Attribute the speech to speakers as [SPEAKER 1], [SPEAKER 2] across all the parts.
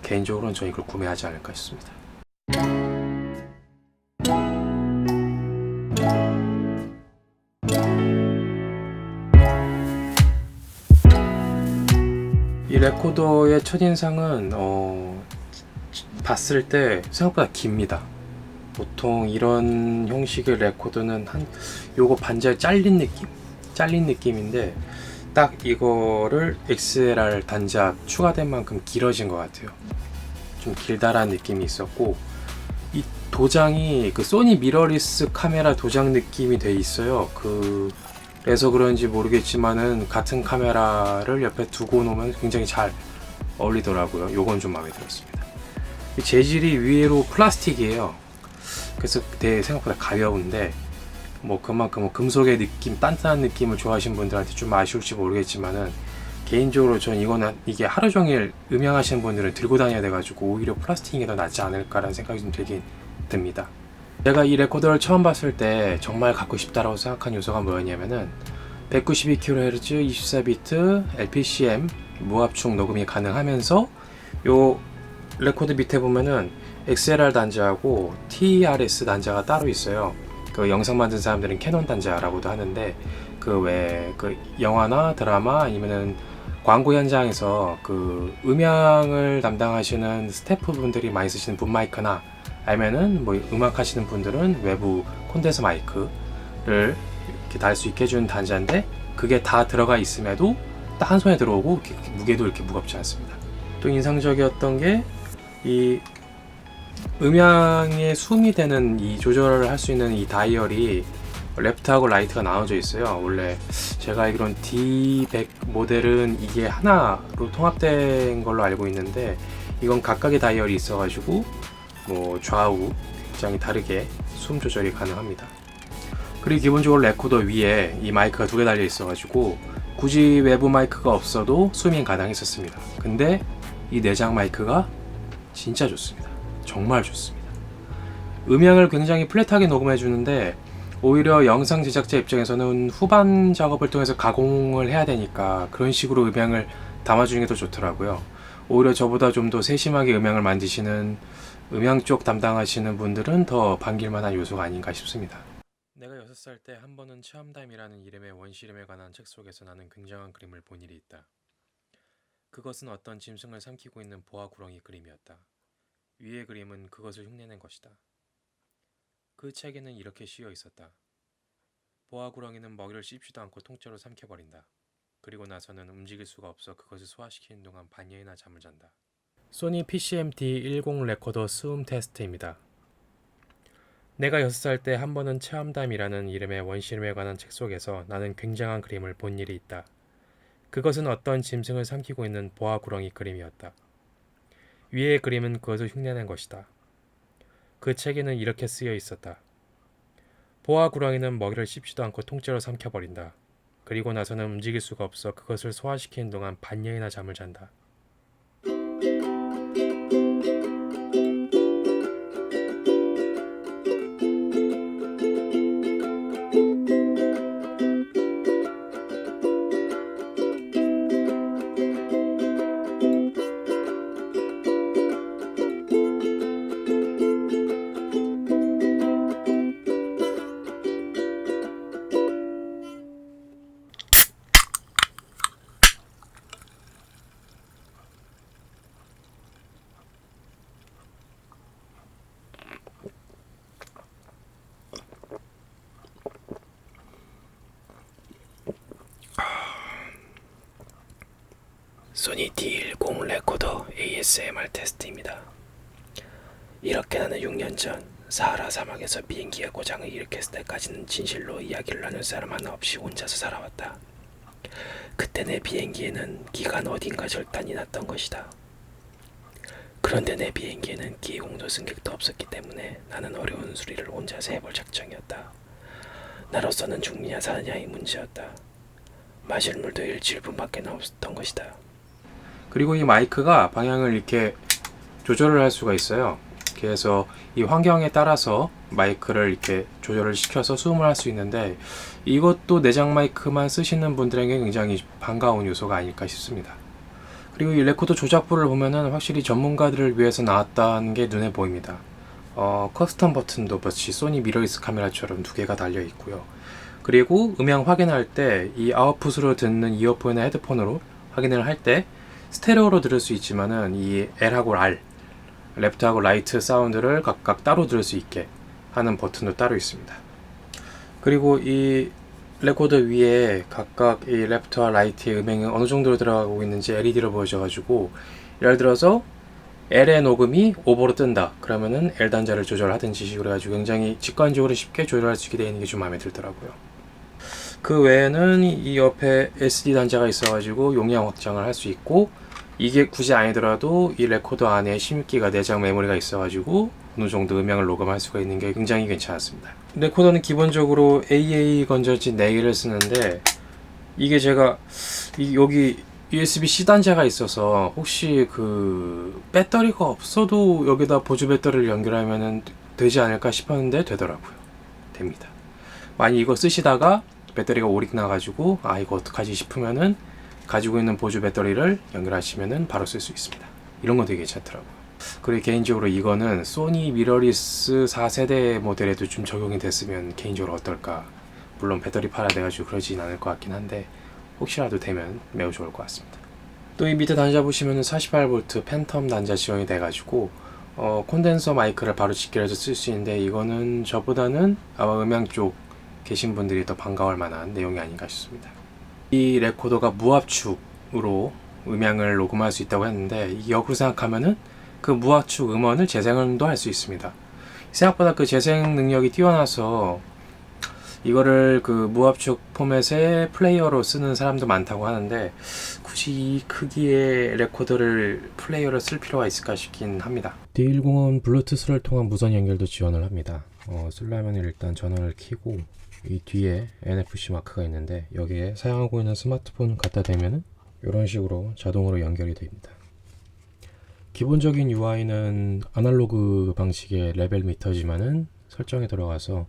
[SPEAKER 1] 개인적으로는 저는 이걸 구매하지 않을까 싶습니다. 이 레코더의 첫인상은 봤을 때 생각보다 깁니다. 보통 이런 형식의 레코더는 요거 반절 잘린 느낌인데 딱 이거를 XLR 단자 추가된 만큼 길어진 것 같아요. 좀 길다란 느낌이 있었고, 이 도장이 그 소니 미러리스 카메라 도장 느낌이 돼 있어요. 그래서 그런지 모르겠지만은 같은 카메라를 옆에 두고 놓으면 굉장히 잘 어울리더라고요. 요건 좀 마음에 들었습니다. 이 재질이 위로 플라스틱이에요. 그래서 되게 생각보다 가벼운데 그만큼 금속의 느낌, 단단한 느낌을 좋아하시는 분들한테 좀 아쉬울지 모르겠지만은 개인적으로 저는 이게 하루 종일 음향하시는 분들은 들고 다녀야 돼가지고 오히려 플라스틱이 더 낫지 않을까라는 생각이 좀 들긴 듭니다. 제가 이 레코더를 처음 봤을 때 정말 갖고 싶다라고 생각한 요소가 뭐였냐면은 192kHz 24비트 LPCM 무압축 녹음이 가능하면서 요 레코더 밑에 보면은 XLR 단자하고 TRS 단자가 따로 있어요. 그 영상 만든 사람들은 캐논 단자라고도 하는데 그 영화나 드라마 아니면은 광고 현장에서 그 음향을 담당하시는 스태프분들이 많이 쓰시는 붐 마이크나 아니면은 음악 하시는 분들은 외부 콘덴서 마이크를 이렇게 달 수 있게 해주는 단자인데, 그게 다 들어가 있음에도 딱 한 손에 들어오고 무게도 이렇게 무겁지 않습니다. 또 인상적이었던 게 이 음향의 숨이 되는 이 조절을 할 수 있는 이 다이얼이 레프트하고 라이트가 나눠져 있어요. 원래 제가 알기로는 D100 모델은 이게 하나로 통합된 걸로 알고 있는데, 이건 각각의 다이얼이 있어가지고 좌우 굉장히 다르게 숨 조절이 가능합니다. 그리고 기본적으로 레코더 위에 이 마이크가 2개 달려 있어가지고 굳이 외부 마이크가 없어도 수밍 가능했었습니다. 근데 이 내장 마이크가 진짜 좋습니다. 정말 좋습니다. 음향을 굉장히 플랫하게 녹음해 주는데, 오히려 영상 제작자 입장에서는 후반 작업을 통해서 가공을 해야 되니까 그런 식으로 음향을 담아주는 게 더 좋더라고요. 오히려 저보다 좀 더 세심하게 음향을 만드시는 음향 쪽 담당하시는 분들은 더 반길만한 요소가 아닌가 싶습니다. 내가 6살 때 한 번은 체험담이라는 이름의 원시림에 관한 책 속에서 나는 굉장한 그림을 본 일이 있다. 그것은 어떤 짐승을 삼키고 있는 보아 구렁이 그림이었다. 위의 그림은 그것을 흉내낸 것이다. 그 책에는 이렇게 쓰여 있었다. 보아 구렁이는 먹이를 씹지도 않고 통째로 삼켜버린다. 그리고 나서는 움직일 수가 없어 그것을 소화시키는 동안 반년이나 잠을 잔다. 소니 PCM-D10 레코더 스움 테스트입니다. 내가 6살 때 한 번은 체험담이라는 이름의 원시림에 관한 책 속에서 나는 굉장한 그림을 본 일이 있다. 그것은 어떤 짐승을 삼키고 있는 보아 구렁이 그림이었다. 위의 그림은 그것을 흉내낸 것이다. 그 책에는 이렇게 쓰여 있었다. 보아 구렁이는 먹이를 씹지도 않고 통째로 삼켜버린다. 그리고 나서는 움직일 수가 없어 그것을 소화시키는 동안 반년이나 잠을 잔다. 소니 D10 레코더 ASMR 테스트입니다. 이렇게 나는 6년 전 사하라 사막에서 비행기가 고장을 일으켰을 때까지는 진실로 이야기를 나눌 사람 하나 없이 혼자서 살아왔다. 그때 내 비행기에는 기관 어딘가 절단이 났던 것이다. 그런데 내 비행기에는 기공도 승객도 없었기 때문에 나는 어려운 수리를 혼자서 해볼 작정이었다. 나로서는 죽느냐 사느냐의 문제였다. 마실 물도 일주일분밖에 없었던 것이다. 그리고 이 마이크가 방향을 이렇게 조절을 할 수가 있어요. 그래서 이 환경에 따라서 마이크를 이렇게 조절을 시켜서 수음을 할 수 있는데, 이것도 내장 마이크만 쓰시는 분들에게 굉장히 반가운 요소가 아닐까 싶습니다. 그리고 이 레코더 조작부를 보면은 확실히 전문가들을 위해서 나왔다는 게 눈에 보입니다. 커스텀 버튼도 마치 소니 미러리스 카메라처럼 두 개가 달려 있고요. 그리고 음향 확인할 때 이 아웃풋으로 듣는 이어폰이나 헤드폰으로 확인을 할 때 스테레오로 들을 수 있지만은 이 L하고 R, 레프트하고 라이트 사운드를 각각 따로 들을 수 있게 하는 버튼도 따로 있습니다. 그리고 이 레코더 위에 각각 이 레프트와 라이트의 음향이 어느 정도로 들어가고 있는지 LED로 보여져가지고, 예를 들어서 L의 녹음이 오버로 뜬다 그러면은 L 단자를 조절하든지 식으로 해가지고 굉장히 직관적으로 쉽게 조절할 수 있게 되어 있는 게 좀 마음에 들더라고요. 그 외에는 이 옆에 SD 단자가 있어가지고 용량 확장을 할 수 있고, 이게 굳이 아니더라도 이 레코더 안에 16기가 내장 메모리가 있어가지고 어느 정도 음향을 녹음할 수가 있는 게 굉장히 괜찮았습니다. 레코더는 기본적으로 AA 건전지 4개를 쓰는데, 이게 제가 여기 USB-C 단자가 있어서 혹시 그 배터리가 없어도 여기다 보조 배터리를 연결하면 되지 않을까 싶었는데 되더라고요. 됩니다. 만약 이거 쓰시다가 배터리가 오릭 나가지고 이거 어떡하지 싶으면은 가지고 있는 보조 배터리를 연결하시면은 바로 쓸 수 있습니다. 이런 거 되게 괜찮더라고요. 그리고 개인적으로 이거는 소니 미러리스 4세대 모델에도 좀 적용이 됐으면 개인적으로 어떨까. 물론 배터리 팔아돼가지고 그러진 않을 것 같긴 한데 혹시라도 되면 매우 좋을 것 같습니다. 또 이 밑에 단자 보시면은 48V 팬텀 단자 지원이 돼가지고 콘덴서 마이크를 바로 직결해서 쓸 수 있는데, 이거는 저보다는 아마 음향 쪽 계신 분들이 더 반가울 만한 내용이 아닌가 싶습니다. 이 레코더가 무압축으로 음향을 녹음할 수 있다고 했는데, 이 역으로 생각하면은 그 무압축 음원을 재생도 할 수 있습니다. 생각보다 그 재생 능력이 뛰어나서 이거를 그 무압축 포맷의 플레이어로 쓰는 사람도 많다고 하는데, 굳이 이 크기의 레코더를 플레이어로 쓸 필요가 있을까 싶긴 합니다. D10은 블루투스를 통한 무선 연결도 지원을 합니다. 쓰려면 일단 전원을 켜고 이 뒤에 NFC 마크가 있는데, 여기에 사용하고 있는 스마트폰 갖다 대면은 이런 식으로 자동으로 연결이 됩니다. 기본적인 UI는 아날로그 방식의 레벨 미터지만은 설정에 들어가서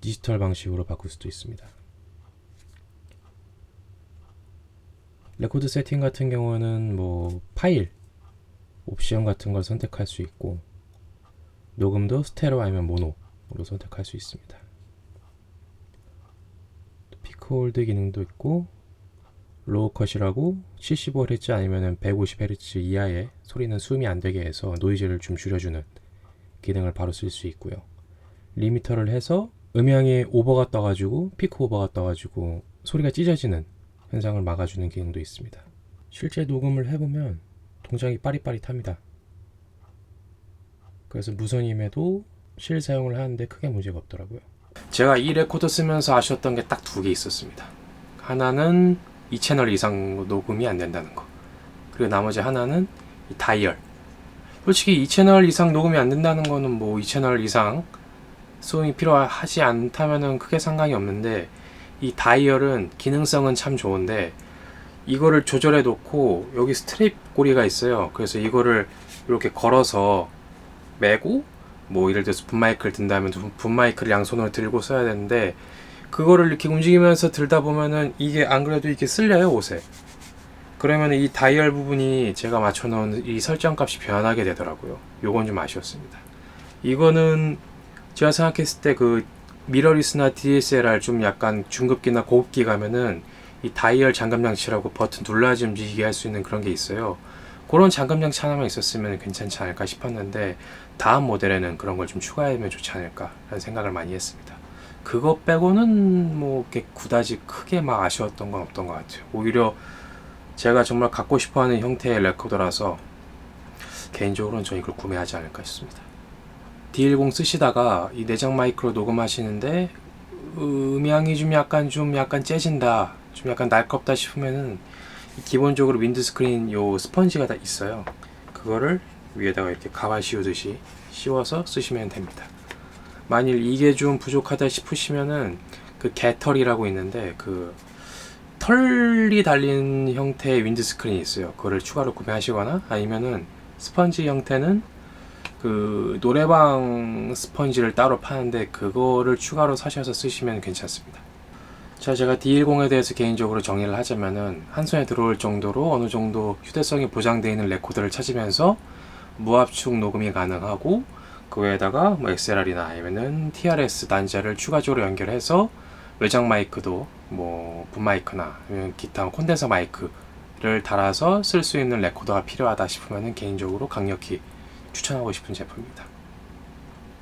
[SPEAKER 1] 디지털 방식으로 바꿀 수도 있습니다. 레코드 세팅 같은 경우는 뭐 파일, 옵션 같은 걸 선택할 수 있고, 녹음도 스테레오 아니면 모노로 선택할 수 있습니다. 피크 홀드 기능도 있고, 로우 컷이라고 75Hz 아니면 150Hz 이하의 소리는 수음이 안 되게 해서 노이즈를 좀 줄여주는 기능을 바로 쓸 수 있고요. 리미터를 해서 음향이 오버가 떠가지고 피크 오버가 떠가지고 소리가 찢어지는 현상을 막아주는 기능도 있습니다. 실제 녹음을 해보면 동작이 빠릿빠릿합니다. 그래서 무선임에도 실 사용을 하는데 크게 문제가 없더라고요. 제가 이 레코더 쓰면서 아쉬웠던 게 딱 2개 있었습니다. 하나는 2채널 이상 녹음이 안 된다는 거, 그리고 나머지 하나는 이 다이얼. 솔직히 2채널 이상 녹음이 안 된다는 거는 뭐 2채널 이상 소음이 필요하지 않다면은 크게 상관이 없는데, 이 다이얼은 기능성은 참 좋은데 이거를 조절해 놓고 여기 스트랩 고리가 있어요. 그래서 이거를 이렇게 걸어서 매고, 뭐 예를 들어서 붐마이크를 든다면 붐마이크를 양손으로 들고 써야 되는데, 그거를 이렇게 움직이면서 들다 보면은 이게 안 그래도 이렇게 쓸려요, 옷에. 그러면 이 다이얼 부분이 제가 맞춰놓은 이 설정값이 변하게 되더라고요. 요건 좀 아쉬웠습니다. 이거는 제가 생각했을 때 그 미러리스나 DSLR 좀 약간 중급기나 고급기 가면은 이 다이얼 잠금 장치라고 버튼 눌러야지 움직이게 할 수 있는 그런 게 있어요. 그런 잠금 장치 하나만 있었으면 괜찮지 않을까 싶었는데, 다음 모델에는 그런 걸 좀 추가하면 좋지 않을까 라는 생각을 많이 했습니다. 그거 빼고는 뭐 이렇게 그다지 크게 막 아쉬웠던 건 없던 것 같아요. 오히려 제가 정말 갖고 싶어하는 형태의 레코더라서 개인적으로는 저는 이걸 구매하지 않을까 싶습니다. D10 쓰시다가 이 내장 마이크로 녹음하시는데 음향이 좀 약간 째진다, 좀 약간 날겁다 싶으면은 기본적으로 윈드스크린 요 스펀지가 다 있어요. 그거를 위에다가 이렇게 가발 씌우듯이 씌워서 쓰시면 됩니다. 만일 이게 좀 부족하다 싶으시면은 그 개털이라고 있는데, 그 털이 달린 형태의 윈드스크린이 있어요. 그거를 추가로 구매하시거나, 아니면은 스펀지 형태는 그 노래방 스펀지를 따로 파는데 그거를 추가로 사셔서 쓰시면 괜찮습니다. 자, 제가 D10에 대해서 개인적으로 정의를 하자면은 한 손에 들어올 정도로 어느 정도 휴대성이 보장되어 있는 레코더를 찾으면서 무압축 녹음이 가능하고, 그 외에다가 뭐 XLR이나 아니면은 TRS 단자를 추가적으로 연결해서 외장 마이크도 뭐 붐마이크나 아니면 기타 콘덴서 마이크를 달아서 쓸 수 있는 레코더가 필요하다 싶으면은 개인적으로 강력히 추천하고 싶은 제품입니다.